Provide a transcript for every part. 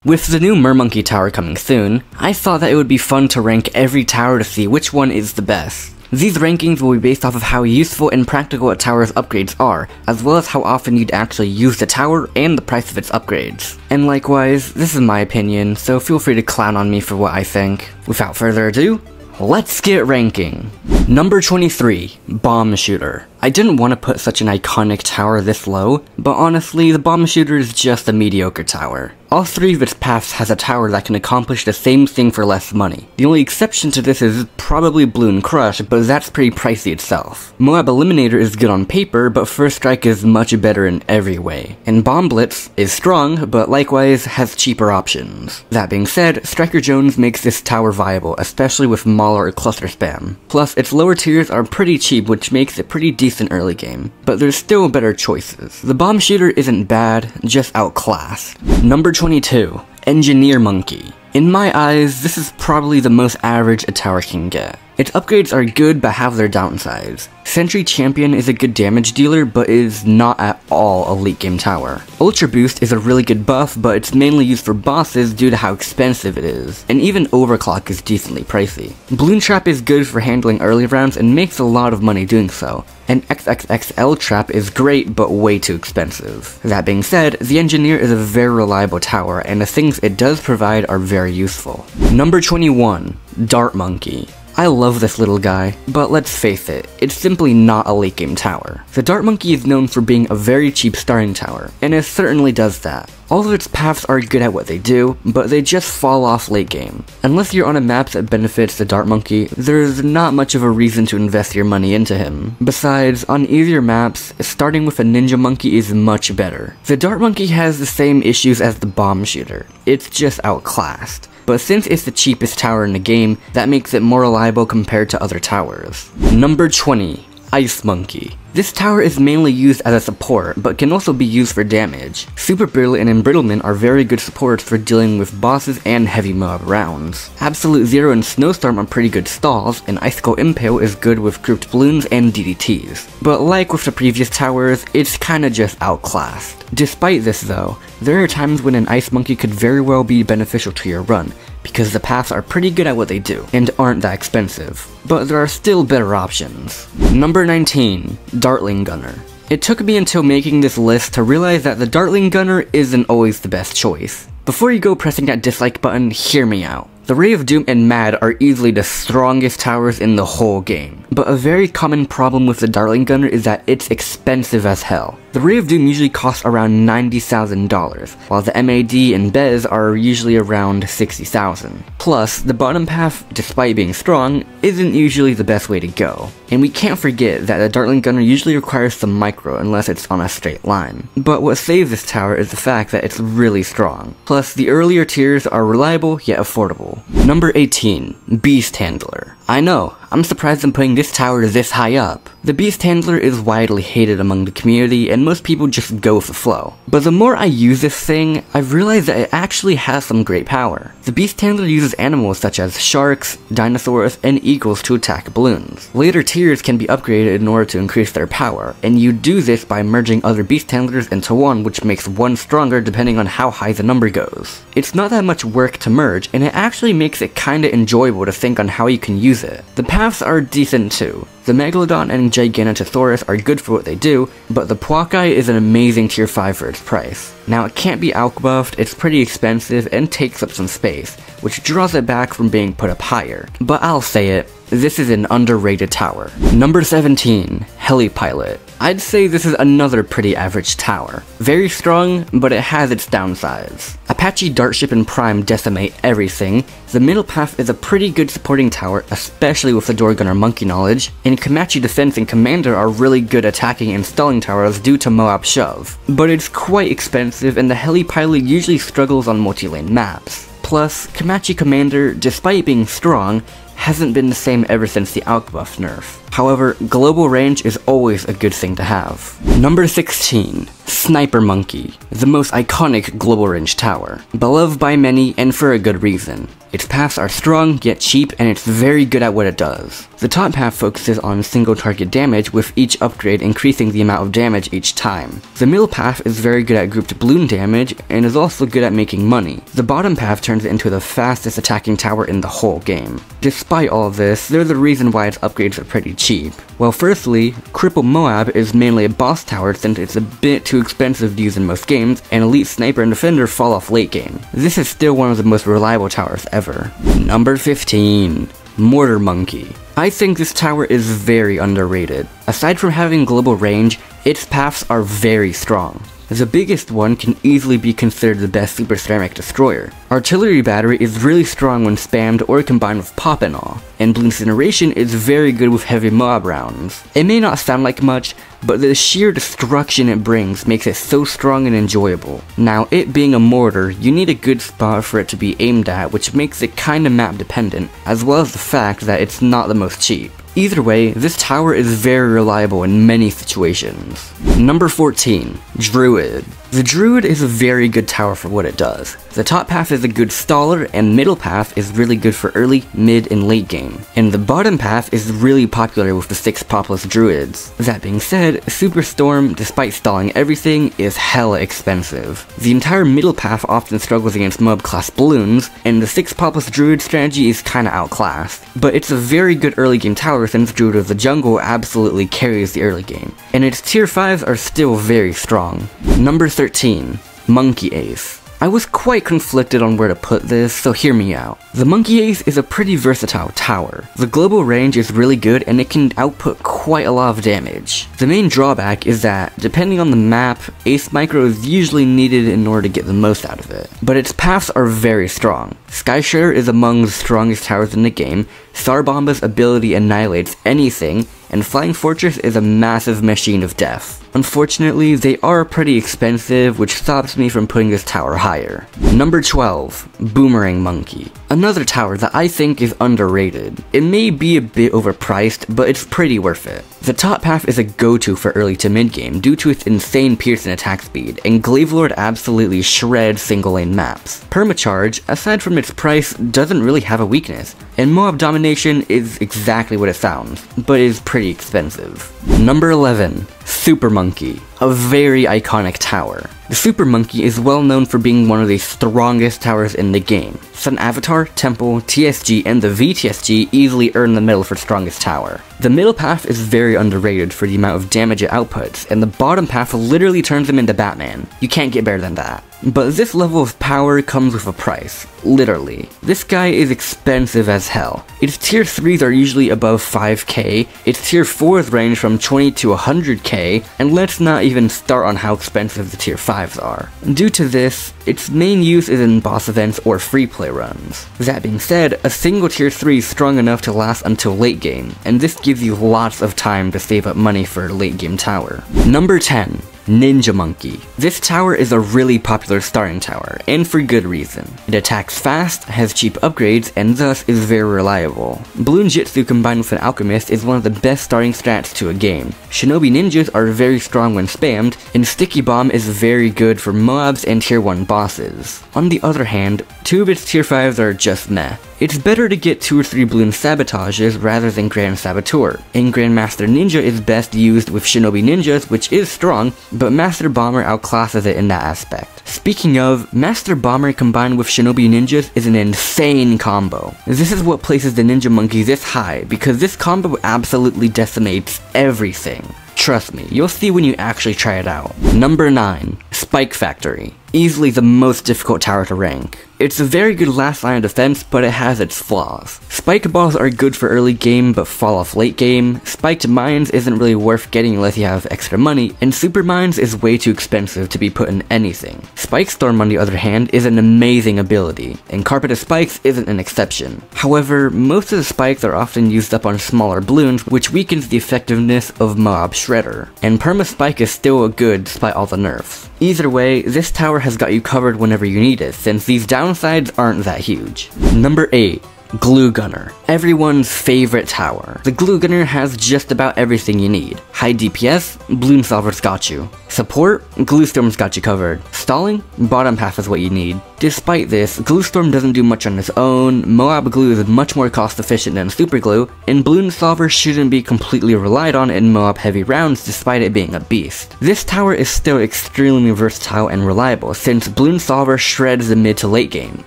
With the new Mer Monkey tower coming soon, I thought that it would be fun to rank every tower to see which one is the best. These rankings will be based off of how useful and practical a tower's upgrades are, as well as how often you'd actually use the tower and the price of its upgrades. And likewise, this is my opinion, so feel free to clown on me for what I think. Without further ado, let's get ranking. Number 23, Bomb Shooter. I didn't want to put such an iconic tower this low, but honestly, the Bomb Shooter is just a mediocre tower. All three of its paths has a tower that can accomplish the same thing for less money. The only exception to this is probably Balloon Crush, but that's pretty pricey itself. Moab Eliminator is good on paper, but First Strike is much better in every way. And Bomb Blitz is strong, but likewise has cheaper options. That being said, Striker Jones makes this tower viable, especially with Mauler or Cluster Spam. Plus, its lower tiers are pretty cheap, which makes it pretty decent early game. But there's still better choices. The Bomb Shooter isn't bad, just outclassed. Number 22, Engineer Monkey. In my eyes, this is probably the most average a tower can get. Its upgrades are good but have their downsides. Sentry Champion is a good damage dealer but is not at all a late game tower. Ultra Boost is a really good buff but it's mainly used for bosses due to how expensive it is, and even Overclock is decently pricey. Balloon Trap is good for handling early rounds and makes a lot of money doing so, and XXXL Trap is great but way too expensive. That being said, the Engineer is a very reliable tower and the things it does provide are very useful. Number 21, Dart Monkey. I love this little guy, but let's face it, it's simply not a late game tower. The Dart Monkey is known for being a very cheap starting tower, and it certainly does that. All of its paths are good at what they do, but they just fall off late game. Unless you're on a map that benefits the Dart Monkey, there's not much of a reason to invest your money into him. Besides, on easier maps, starting with a Ninja Monkey is much better. The Dart Monkey has the same issues as the Bomb Shooter, it's just outclassed. But since it's the cheapest tower in the game, that makes it more reliable compared to other towers. Number 20, Ice Monkey. This tower is mainly used as a support, but can also be used for damage. Super Brittle and Embrittlement are very good supports for dealing with bosses and heavy mob rounds. Absolute Zero and Snowstorm are pretty good stalls, and Icicle Impale is good with grouped balloons and DDTs. But like with the previous towers, it's kinda just outclassed. Despite this though, there are times when an Ice Monkey could very well be beneficial to your run, because the paths are pretty good at what they do, and aren't that expensive. But there are still better options. Number 19, Dartling Gunner. It took me until making this list to realize that the Dartling Gunner isn't always the best choice. Before you go pressing that dislike button, hear me out. The Ray of Doom and Mad are easily the strongest towers in the whole game, but a very common problem with the Dartling Gunner is that it's expensive as hell. The Ray of Doom usually costs around $90,000, while the MAD and Bez are usually around $60,000. Plus, the bottom path, despite being strong, isn't usually the best way to go. And we can't forget that the Dartling Gunner usually requires some micro unless it's on a straight line. But what saves this tower is the fact that it's really strong. Plus, the earlier tiers are reliable yet affordable. Number 18, Beast Handler. I know, I'm surprised I'm putting this tower this high up. The Beast Handler is widely hated among the community and most people just go with the flow. But the more I use this thing, I've realized that it actually has some great power. The Beast Handler uses animals such as sharks, dinosaurs, and eagles to attack balloons. Later tiers can be upgraded in order to increase their power, and you do this by merging other Beast Handlers into one, which makes one stronger depending on how high the number goes. It's not that much work to merge, and it actually makes it kinda enjoyable to think on how you can use it. The paths are decent too. The Megalodon and Giganotosaurus are good for what they do, but the Poakai is an amazing tier 5 for its price. Now it can't be alch buffed, it's pretty expensive and takes up some space, which draws it back from being put up higher. But I'll say it, this is an underrated tower. Number 17, Heli Pilot. I'd say this is another pretty average tower. Very strong, but it has its downsides. Apache Dartship and Prime decimate everything, the middle path is a pretty good supporting tower, especially with the Door Gunner Monkey knowledge, and Komachi Defense and Commander are really good attacking and stalling towers due to Moab Shove. But it's quite expensive and the Heli Pilot usually struggles on multi-lane maps. Plus, Komachi Commander, despite being strong, hasn't been the same ever since the alch buff nerf. However, global range is always a good thing to have. Number 16, Sniper Monkey, the most iconic global range tower, beloved by many and for a good reason. Its paths are strong, yet cheap, and it's very good at what it does. The top path focuses on single target damage, with each upgrade increasing the amount of damage each time. The middle path is very good at grouped balloon damage, and is also good at making money. The bottom path turns it into the fastest attacking tower in the whole game. Despite all of this, there's a reason why its upgrades are pretty cheap. Well, firstly, Cripple Moab is mainly a boss tower since it's a bit too expensive to use in most games, and Elite Sniper and Defender fall off late game. This is still one of the most reliable towers ever. Number 15. Mortar Monkey. I think this tower is very underrated. Aside from having global range, its paths are very strong. The biggest one can easily be considered the best super ceramic destroyer. Artillery battery is really strong when spammed or combined with pop and all, and balloon incineration is very good with heavy mob rounds. It may not sound like much, but the sheer destruction it brings makes it so strong and enjoyable. Now, it being a mortar, you need a good spot for it to be aimed at, which makes it kinda map dependent, as well as the fact that it's not the most cheap. Either way, this tower is very reliable in many situations. Number 14. Druid. The Druid is a very good tower for what it does. The top path is a good staller, and middle path is really good for early, mid, and late game. And the bottom path is really popular with the 6 popless Druids. That being said, Superstorm, despite stalling everything, is hella expensive. The entire middle path often struggles against mob class balloons, and the 6 popless Druid strategy is kinda outclassed. But it's a very good early game tower since Druid of the Jungle absolutely carries the early game, and its tier 5s are still very strong. Number 13. Monkey Ace. I was quite conflicted on where to put this, so hear me out. The Monkey Ace is a pretty versatile tower. The global range is really good and it can output quite a lot of damage. The main drawback is that, depending on the map, Ace Micro is usually needed in order to get the most out of it. But its paths are very strong. Sky Shredder is among the strongest towers in the game, Sarbomba's ability annihilates anything, and Flying Fortress is a massive machine of death. Unfortunately, they are pretty expensive, which stops me from putting this tower higher. Number 12. Boomerang Monkey. Another tower that I think is underrated. It may be a bit overpriced, but it's pretty worth it. The top path is a go-to for early to mid game due to its insane pierce and attack speed, and Glavelord absolutely shreds single lane maps. Permacharge, aside from its price, doesn't really have a weakness, and Moab Domination is exactly what it sounds, but is pretty expensive. Number 11. Super Monkey. A very iconic tower. The Super Monkey is well known for being one of the strongest towers in the game. Sun Avatar, Temple, TSG, and the VTSG easily earn the medal for strongest tower. The middle path is very underrated for the amount of damage it outputs, and the bottom path literally turns him into Batman. You can't get better than that. But this level of power comes with a price. Literally. This guy is expensive as hell. Its tier 3s are usually above 5k, its tier 4s range from 20 to 100k, and let's not even start on how expensive the tier 5s are. Due to this, its main use is in boss events or free play runs. That being said, a single tier 3 is strong enough to last until late game, and this gives you lots of time to save up money for a late game tower. Number 10. Ninja Monkey. This tower is a really popular starting tower, and for good reason. It attacks fast, has cheap upgrades, and thus is very reliable. Balloon Jitsu combined with an Alchemist is one of the best starting strats to a game. Shinobi Ninjas are very strong when spammed, and Sticky Bomb is very good for Moabs and tier 1 bosses. On the other hand, 2 of its tier 5s are just meh. It's better to get 2 or 3 balloon sabotages rather than Grand Saboteur, and Grandmaster Ninja is best used with Shinobi Ninjas, which is strong, but Master Bomber outclasses it in that aspect. Speaking of, Master Bomber combined with Shinobi Ninjas is an insane combo. This is what places the Ninja Monkey this high, because this combo absolutely decimates everything. Trust me, you'll see when you actually try it out. Number 9. Spike Factory. Easily the most difficult tower to rank. It's a very good last line of defense, but it has its flaws. Spike balls are good for early game, but fall off late game. Spiked mines isn't really worth getting unless you have extra money, and super mines is way too expensive to be put in anything. Spike Storm, on the other hand, is an amazing ability, and Carpeted Spikes isn't an exception. However, most of the spikes are often used up on smaller balloons, which weakens the effectiveness of Moab Shredder, and Perma Spike is still good despite all the nerfs. Either way, this tower has got you covered whenever you need it, since these downsides aren't that huge. Number 8. Glue Gunner. Everyone's favorite tower. The Glue Gunner has just about everything you need. High DPS, Balloon Solver's got you. Support? Gluestorm's got you covered. Stalling? Bottom path is what you need. Despite this, Gluestorm doesn't do much on its own, Moab Glue is much more cost efficient than Super Glue, and Balloon Solver shouldn't be completely relied on in Moab heavy rounds despite it being a beast. This tower is still extremely versatile and reliable since Balloon Solver shreds the mid to late game,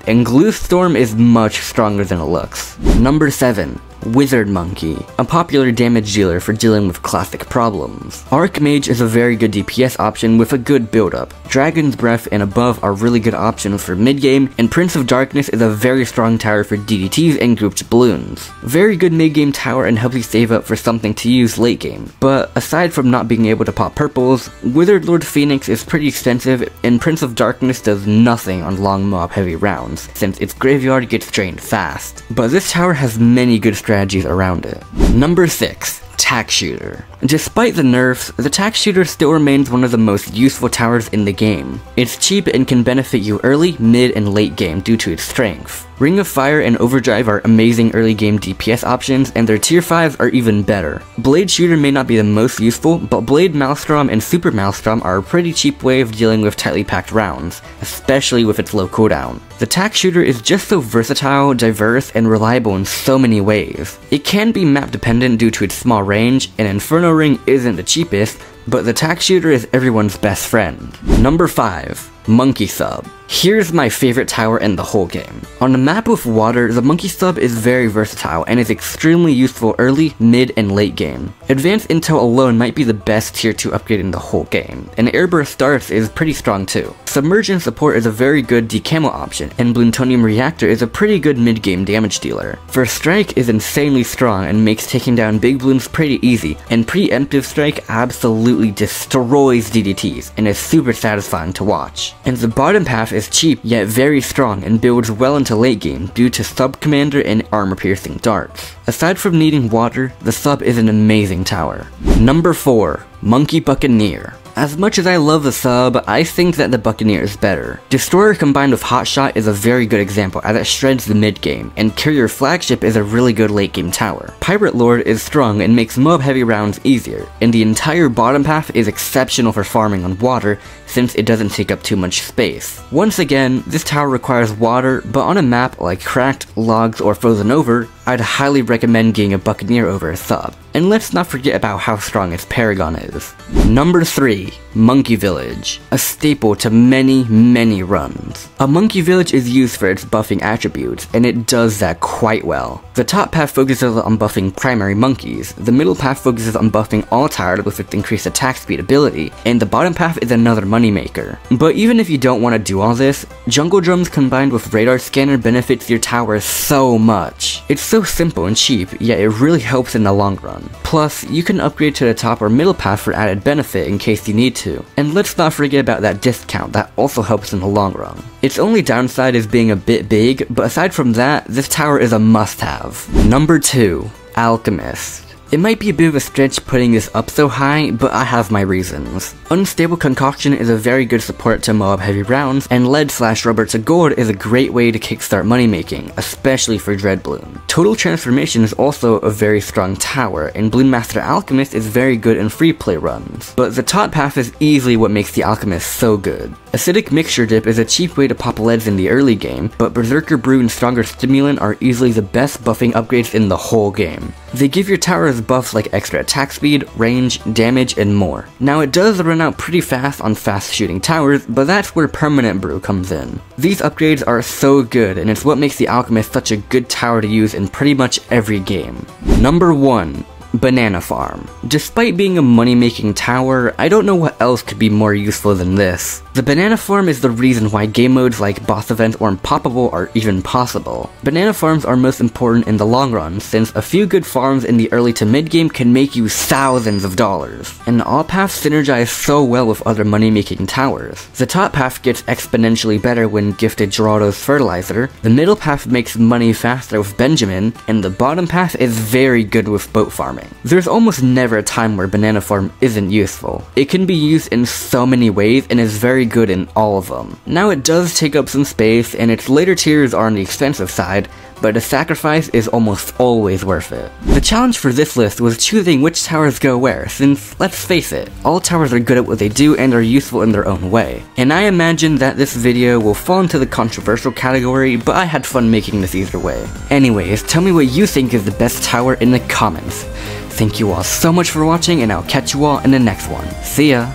and Gluestorm is much stronger than it looks. Number 7. Wizard Monkey, a popular damage dealer for dealing with classic problems. Archmage is a very good DPS option with a good build-up. Dragon's Breath and above are really good options for mid-game, and Prince of Darkness is a very strong tower for DDTs and grouped balloons. Very good mid-game tower and helps you save up for something to use late game, but aside from not being able to pop purples, Wizard Lord Phoenix is pretty extensive, and Prince of Darkness does nothing on long mob heavy rounds, since its graveyard gets drained fast. But this tower has many good strategies around it. Number 6. Tack Shooter. Despite the nerfs, the Tack Shooter still remains one of the most useful towers in the game. It's cheap and can benefit you early, mid, and late game due to its strength. Ring of Fire and Overdrive are amazing early game DPS options, and their tier 5s are even better. Blade Shooter may not be the most useful, but Blade Maelstrom and Super Maelstrom are a pretty cheap way of dealing with tightly packed rounds, especially with its low cooldown. The Tack Shooter is just so versatile, diverse, and reliable in so many ways. It can be map dependent due to its small range, and Inferno Ring isn't the cheapest, but the Tack Shooter is everyone's best friend. Number 5. Monkey Sub. Here's my favorite tower in the whole game. On a map with water, the Monkey Sub is very versatile and is extremely useful early, mid, and late game. Advanced Intel alone might be the best tier 2 upgrade in the whole game, and Airburst Starts is pretty strong too. Submergence Support is a very good decamo option, and Plutonium Reactor is a pretty good mid-game damage dealer. First Strike is insanely strong and makes taking down big balloons pretty easy, and Preemptive Strike absolutely destroys DDTs and is super satisfying to watch. And the bottom path is cheap yet very strong and builds well into late game due to Sub Commander and armor piercing darts. Aside from needing water, the sub is an amazing tower. Number 4. Monkey Buccaneer. As much as I love the sub, I think that the Buccaneer is better. Destroyer combined with Hotshot is a very good example as it shreds the mid game, and Courier Flagship is a really good late game tower. Pirate Lord is strong and makes mob heavy rounds easier, and the entire bottom path is exceptional for farming on water since it doesn't take up too much space. Once again, this tower requires water, but on a map like Cracked, Logs, or Frozen Over, I'd highly recommend getting a Buccaneer over a sub. And let's not forget about how strong its Paragon is. Number 3. Monkey Village. A staple to many runs. A Monkey Village is used for its buffing attributes, and it does that quite well. The top path focuses on buffing primary monkeys, the middle path focuses on buffing all towers with its increased attack speed ability, and the bottom path is another moneymaker. But even if you don't want to do all this, Jungle Drums combined with Radar Scanner benefits your tower so much. It's so simple and cheap, yet it really helps in the long run. Plus, you can upgrade to the top or middle path for added benefit in case you need to. And let's not forget about that discount that also helps in the long run. Its only downside is being a bit big, but aside from that, this tower is a must-have. Number 2. Alchemist. It might be a bit of a stretch putting this up so high, but I have my reasons. Unstable Concoction is a very good support to Moab heavy rounds, and Lead/Rubber to Gold is a great way to kickstart money making, especially for Dreadbloom. Total Transformation is also a very strong tower, and Bloom Master Alchemist is very good in free play runs. But the top path is easily what makes the Alchemist so good. Acidic Mixture Dip is a cheap way to pop leads in the early game, but Berserker Brew and Stronger Stimulant are easily the best buffing upgrades in the whole game. They give your towers buffs like extra attack speed, range, damage, and more. Now it does run out pretty fast on fast shooting towers, but that's where Permanent Brew comes in. These upgrades are so good, and it's what makes the Alchemist such a good tower to use in pretty much every game. Number 1. Banana Farm. Despite being a money-making tower, I don't know what else could be more useful than this. The Banana Farm is the reason why game modes like Boss Events or Unpoppable are even possible. Banana Farms are most important in the long run, since a few good farms in the early to mid game can make you thousands of dollars. And all paths synergize so well with other money-making towers. The top path gets exponentially better when gifted Geraldo's Fertilizer, the middle path makes money faster with Benjamin, and the bottom path is very good with boat farming. There's almost never a time where Banana Farm isn't useful. It can be used in so many ways and is very good in all of them. Now it does take up some space, and its later tiers are on the expensive side, but the sacrifice is almost always worth it. The challenge for this list was choosing which towers go where, since, let's face it, all towers are good at what they do and are useful in their own way. And I imagine that this video will fall into the controversial category, but I had fun making this either way. Anyways, tell me what you think is the best tower in the comments. Thank you all so much for watching, and I'll catch you all in the next one. See ya!